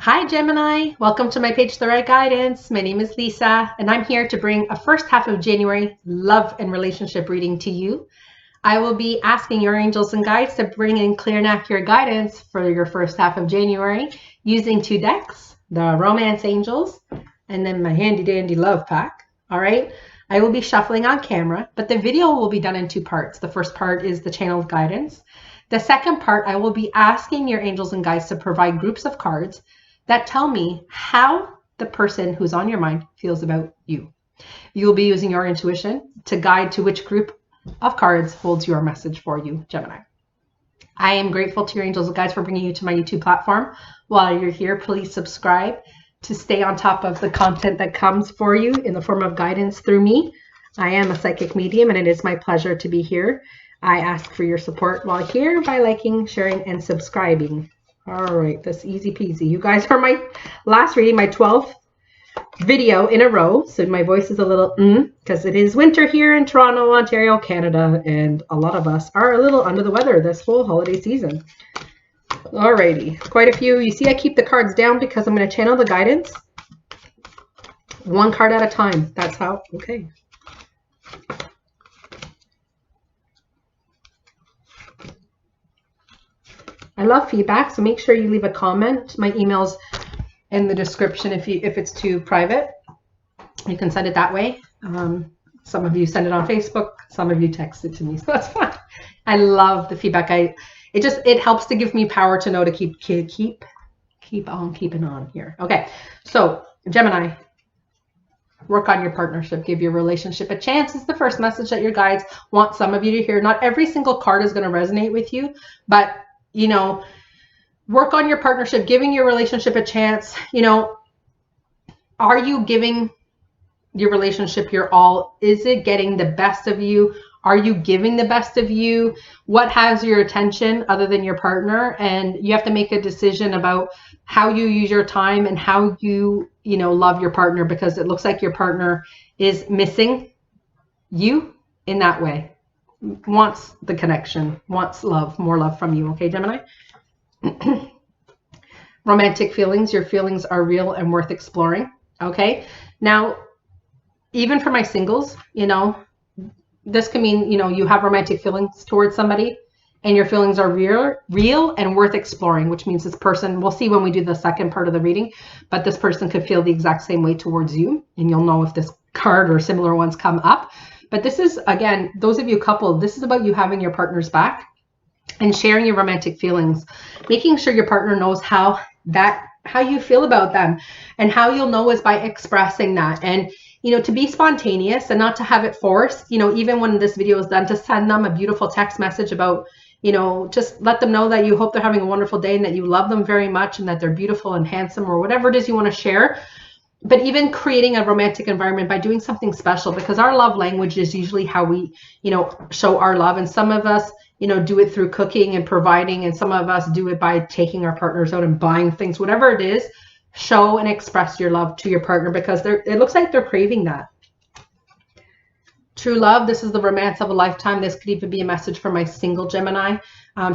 Hi Gemini, welcome to my page, The Wright Guidance. My name is Lisa, and I'm here to bring a first half of January love and relationship reading to you. I will be asking your angels and guides to bring in clear and accurate guidance for your first half of January using two decks, the Romance Angels, and then my handy dandy love pack. All right, I will be shuffling on camera, but the video will be done in two parts. The first part is the channeled guidance. The second part, I will be asking your angels and guides to provide groups of cards that tell me how the person who's on your mind feels about you. You will be using your intuition to guide to which group of cards holds your message for you, Gemini. I am grateful to your angels and guides for bringing you to my YouTube platform. While you're here, please subscribe to stay on top of the content that comes for you in the form of guidance through me. I am a psychic medium, and it is my pleasure to be here. I ask for your support while here by liking, sharing, and subscribing. All right, that's easy peasy. You guys are my last reading, my 12th video in a row. So my voice is a little because it is winter here in Toronto, Ontario, Canada, and a lot of us are a little under the weather this whole holiday season. All righty, quite a few. You see I keep the cards down because I'm going to channel the guidance one card at a time. That's how, okay. I love feedback, so make sure you leave a comment. My email's in the description if it's too private. You can send it that way. Some of you send it on Facebook, some of you text it to me, so that's fine. I love the feedback. It helps to give me power to know to keep on keeping on here. Okay, so Gemini, work on your partnership. Give your relationship a chance is the first message that your guides want some of you to hear. Not every single card is going to resonate with you, but you know, work on your partnership, giving your relationship a chance. You know, are you giving your relationship your all? Is it getting the best of you? Are you giving the best of you? What has your attention other than your partner? And you have to make a decision about how you use your time and how you love your partner, because it looks like your partner is missing you in that way. Wants the connection, wants love, more love from you. Okay, Gemini? Romantic feelings. Your feelings are real and worth exploring. Okay, now even for my singles, this can mean you have romantic feelings towards somebody and your feelings are real and worth exploring, which means this person, we'll see when we do the second part of the reading, but this person could feel the exact same way towards you, and you'll know if this card or similar ones come up. But this is, again, those of you coupled, this is about you having your partner's back and sharing your romantic feelings, making sure your partner knows how you feel about them, and how you'll know is by expressing that. And to be spontaneous and not to have it forced, even when this video is done, to send them a beautiful text message about, just let them know that you hope they're having a wonderful day and that you love them very much and that they're beautiful and handsome, or whatever it is you want to share. But even creating a romantic environment by doing something special, because our love language is usually how we, show our love. And some of us, do it through cooking and providing, and some of us do it by taking our partners out and buying things. Whatever it is, show and express your love to your partner, because it looks like they're craving that. True love. This is the romance of a lifetime. This could even be a message for my single Gemini.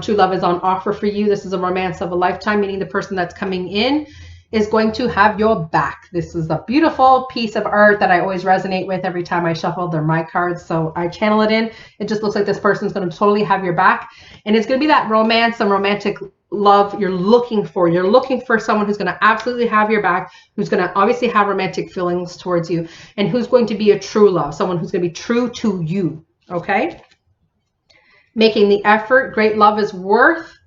True love is on offer for you. This is a romance of a lifetime, meaning the person that's coming in is going to have your back. This is a beautiful piece of art that I always resonate with every time I shuffle. They're my cards, so I channel it in. It just looks like this person's going to totally have your back, and it's going to be that romance and romantic love you're looking for. You're looking for someone who's going to absolutely have your back, who's going to obviously have romantic feelings towards you, and who's going to be a true love, someone who's going to be true to you. Okay? Making the effort. Great love is worth,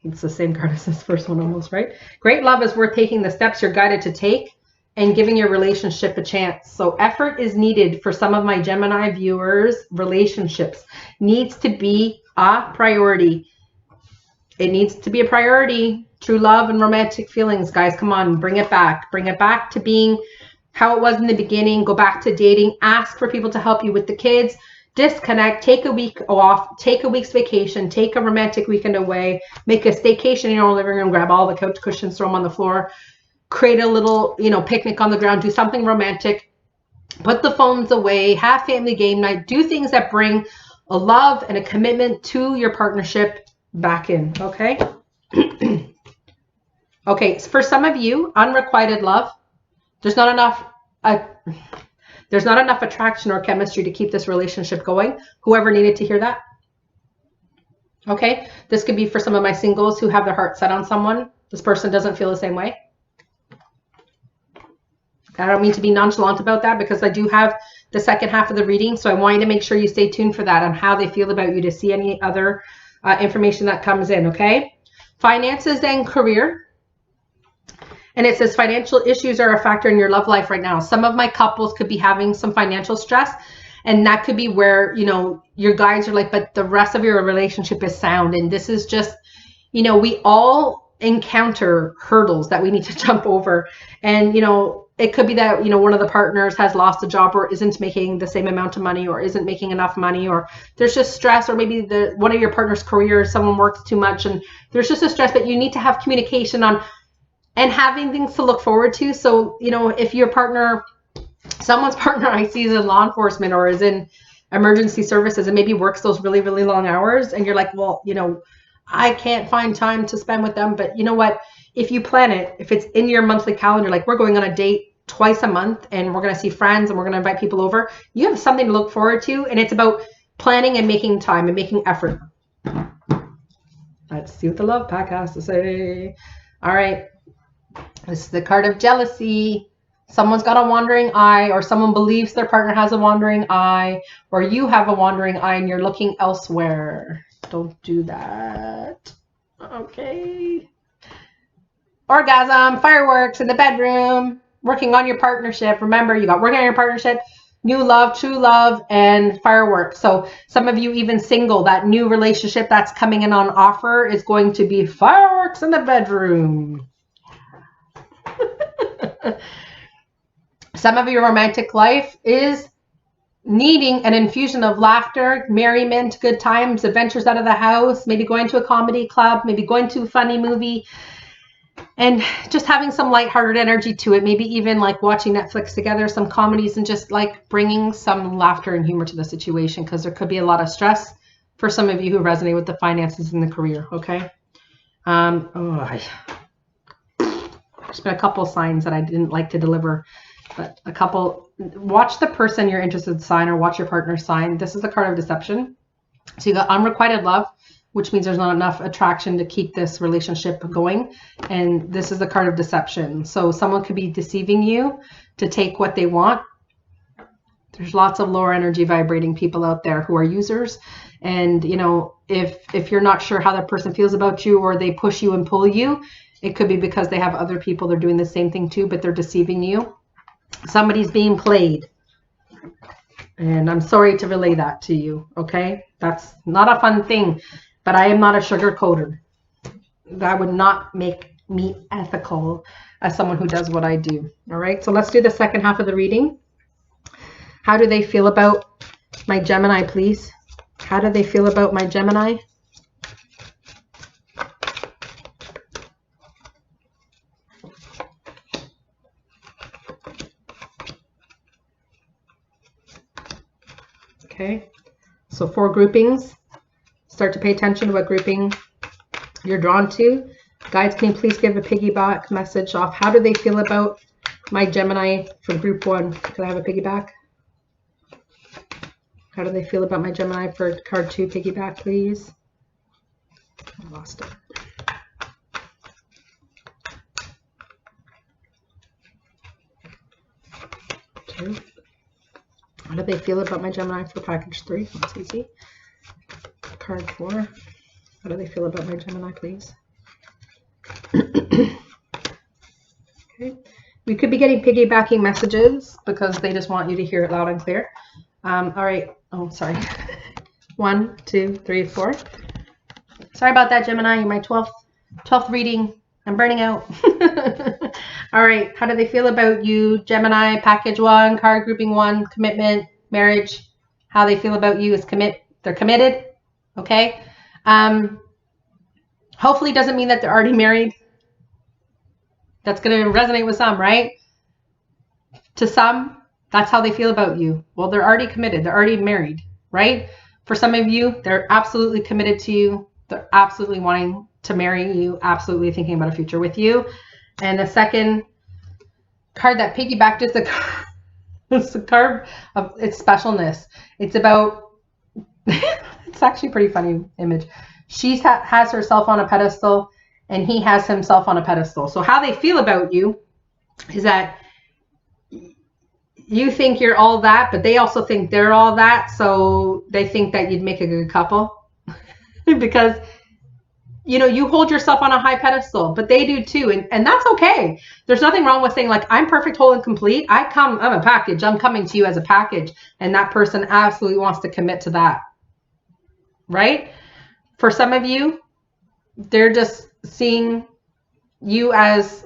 it's the same card as this first one almost, right? Great love is worth taking the steps you're guided to take and giving your relationship a chance. So effort is needed for some of my Gemini viewers. Relationships needs to be a priority. It needs to be a priority. True love and romantic feelings, guys, come on, bring it back. Bring it back to being how it was in the beginning. Go back to dating. Ask for people to help you with the kids. Disconnect, take a week off, take a week's vacation, take a romantic weekend away, make a staycation in your own living room, grab all the couch cushions, throw them on the floor, create a little, picnic on the ground, do something romantic, put the phones away, have family game night, do things that bring a love and a commitment to your partnership back in, okay? Okay, so for some of you, unrequited love, there's not enough attraction or chemistry to keep this relationship going. Whoever needed to hear that. Okay, this could be for some of my singles who have their heart set on someone. This person doesn't feel the same way. I don't mean to be nonchalant about that because I do have the second half of the reading. So I want you to make sure you stay tuned for that on how they feel about you to see any other information that comes in, okay? Finances and career. And it says financial issues are a factor in your love life right now. Some of my couples could be having some financial stress, and that could be where, you know, your guides are like, but the rest of your relationship is sound. And this is just, you know, we all encounter hurdles that we need to jump over. And, you know, it could be that, you know, one of the partners has lost a job or isn't making the same amount of money or isn't making enough money, or there's just stress, or maybe one of your partner's career, someone works too much and there's just a stress, but you need to have communication on and having things to look forward to. So, you know, if your partner, someone's partner I see is in law enforcement or is in emergency services and maybe works those really, really long hours, and you're like, well, you know, I can't find time to spend with them. But you know what? If you plan it, if it's in your monthly calendar, like we're going on a date twice a month and we're going to see friends and we're going to invite people over, you have something to look forward to. And it's about planning and making time and making effort. Let's see what the love pack has to say. All right. This is the card of jealousy. Someone's got a wandering eye, or someone believes their partner has a wandering eye, or you have a wandering eye and you're looking elsewhere. Don't do that. Okay. Orgasm, fireworks in the bedroom, working on your partnership. Remember, you got working on your partnership, new love, true love, and fireworks. So some of you even single, that new relationship that's coming in on offer is going to be fireworks in the bedroom. Some of your romantic life is needing an infusion of laughter, merriment, good times, adventures out of the house, maybe going to a comedy club, maybe going to a funny movie, and just having some lighthearted energy to it. Maybe even like watching Netflix together, some comedies, and just like bringing some laughter and humor to the situation, because there could be a lot of stress for some of you who resonate with the finances and the career. Okay. There's been a couple signs that I didn't like to deliver, but a couple. Watch the person you're interested in sign, or watch your partner's sign. This is the card of deception. So you got unrequited love, which means there's not enough attraction to keep this relationship going. And this is the card of deception. So someone could be deceiving you to take what they want. There's lots of lower energy vibrating people out there who are users. And, you know, if you're not sure how that person feels about you, or they push you and pull you, it could be because they have other people they're doing the same thing to, but they're deceiving you. Somebody's being played. And I'm sorry to relay that to you, okay? That's not a fun thing, but I am not a sugarcoater. That would not make me ethical as someone who does what I do, all right? So let's do the second half of the reading. How do they feel about my Gemini, please? How do they feel about my Gemini? Okay, so 4 groupings. Start to pay attention to what grouping you're drawn to. Guides, can you please give a piggyback message off? How do they feel about my Gemini for group 1? Can I have a piggyback? How do they feel about my Gemini for card 2? Piggyback, please. I lost it. Two. How do they feel about my Gemini for package 3? That's easy. Card 4. How do they feel about my Gemini, please? Okay. We could be getting piggybacking messages because they just want you to hear it loud and clear. All right. Oh, sorry. 1, 2, 3, 4. Sorry about that, Gemini. You're my 12th reading. I'm burning out. All right. How do they feel about you, Gemini? Package 1, card grouping 1, commitment, marriage. How they feel about you is they're committed. Okay. Hopefully it doesn't mean that they're already married. That's going to resonate with some, right? To some, that's how they feel about you. Well, they're already committed. They're already married, right? For some of you, they're absolutely committed to you. They're absolutely wanting to marry you, absolutely thinking about a future with you. And the second card that piggybacked is it's a card of its specialness. It's about, it's actually a pretty funny image. She has herself on a pedestal and he has himself on a pedestal. So how they feel about you is that you think you're all that, but they also think they're all that. So they think that you'd make a good couple because, you know, you hold yourself on a high pedestal, but they do too. And that's okay. There's nothing wrong with saying like, I'm perfect, whole, and complete. I'm a package. I'm coming to you as a package. And that person absolutely wants to commit to that. Right? For some of you, they're just seeing you as,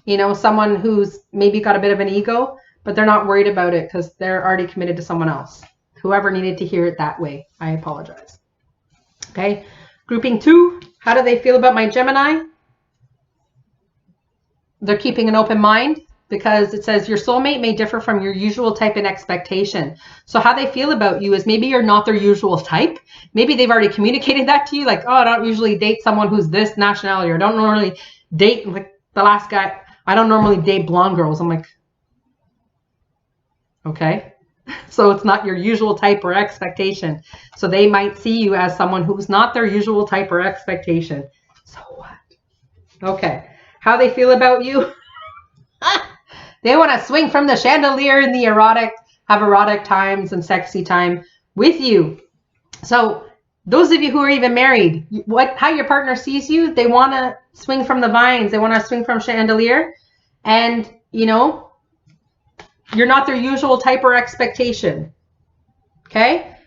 you know, someone who's maybe got a bit of an ego, but they're not worried about it because they're already committed to someone else. Whoever needed to hear it that way, I apologize. Okay. Grouping 2, how do they feel about my Gemini? They're keeping an open mind because it says your soulmate may differ from your usual type and expectation. So how they feel about you is maybe you're not their usual type. Maybe they've already communicated that to you. Like, oh, I don't usually date someone who's this nationality, or I don't normally date, like the last guy, I don't normally date blonde girls. I'm like, okay. So it's not your usual type or expectation. So they might see you as someone who's not their usual type or expectation. So what? Okay. How they feel about you? They want to swing from the chandelier in the have erotic times and sexy time with you. So those of you who are even married, how your partner sees you, they want to swing from the vines. They want to swing from chandelier. And, you know, you're not their usual type or expectation. Okay?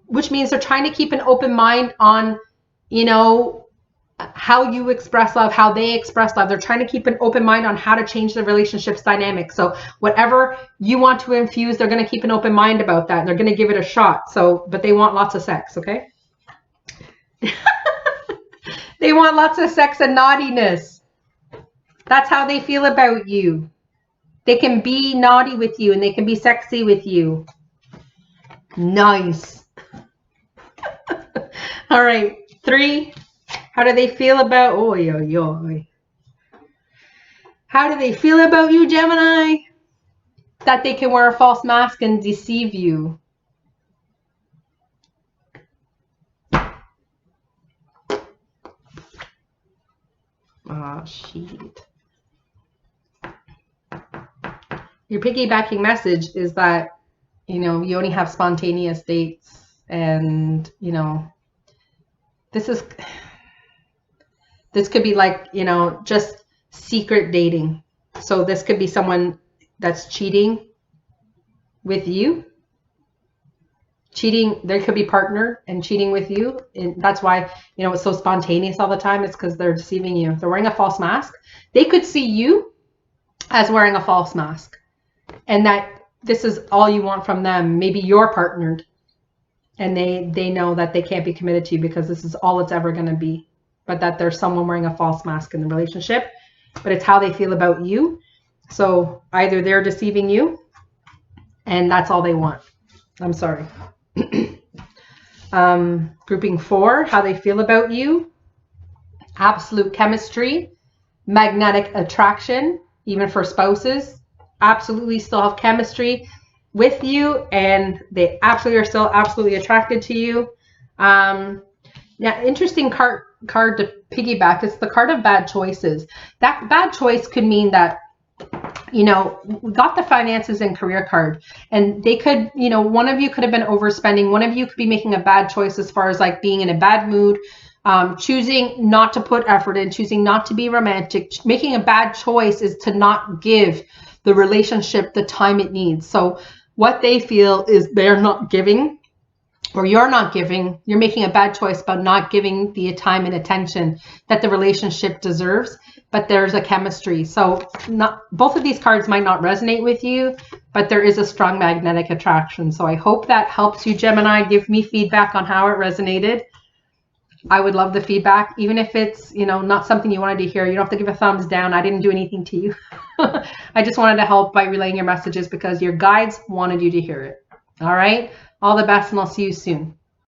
Which means they're trying to keep an open mind on, you know, how you express love, how they express love. They're trying to keep an open mind on how to change the relationship's dynamic. So whatever you want to infuse, they're going to keep an open mind about that. And they're going to give it a shot. So, but they want lots of sex, okay? They want lots of sex and naughtiness. That's how they feel about you. They can be naughty with you and they can be sexy with you. Nice. All right. 3. How do they feel about, how do they feel about you, Gemini? That they can wear a false mask and deceive you. Oh, shit. Your piggybacking message is that, you know, you only have spontaneous dates and, you know, this could be like, you know, just secret dating. So this could be someone that's cheating with you. Cheating, there could be partner and cheating with you. And that's why, you know, it's so spontaneous all the time. It's because they're deceiving you. They're wearing a false mask. They could see you as wearing a false mask. And that this is all you want from them. Maybe you're partnered and they know that they can't be committed to you because this is all it's ever going to be. But that there's someone wearing a false mask in the relationship. But it's how they feel about you. So either they're deceiving you and that's all they want. I'm sorry. Grouping 4, how they feel about you. Absolute chemistry. Magnetic attraction, even for spouses. Absolutely still have chemistry with you and they absolutely are still absolutely attracted to you. Now, interesting card to piggyback. It's the card of bad choices. That bad choice could mean that, you know, we got the finances and career card and they could, you know, one of you could have been overspending. One of you could be making a bad choice as far as like being in a bad mood, choosing not to put effort in, choosing not to be romantic. Making a bad choice is to not give the relationship the time it needs. So what they feel is they're not giving, or you're not giving, you're making a bad choice about not giving the time and attention that the relationship deserves, but there's a chemistry. So both of these cards might not resonate with you, but there is a strong magnetic attraction. So I hope that helps you, Gemini. Give me feedback on how it resonated. I would love the feedback, even if it's, you know, not something you wanted to hear. You don't have to give a thumbs down. I didn't do anything to you. I just wanted to help by relaying your messages because your guides wanted you to hear it. All right. All the best, and I'll see you soon.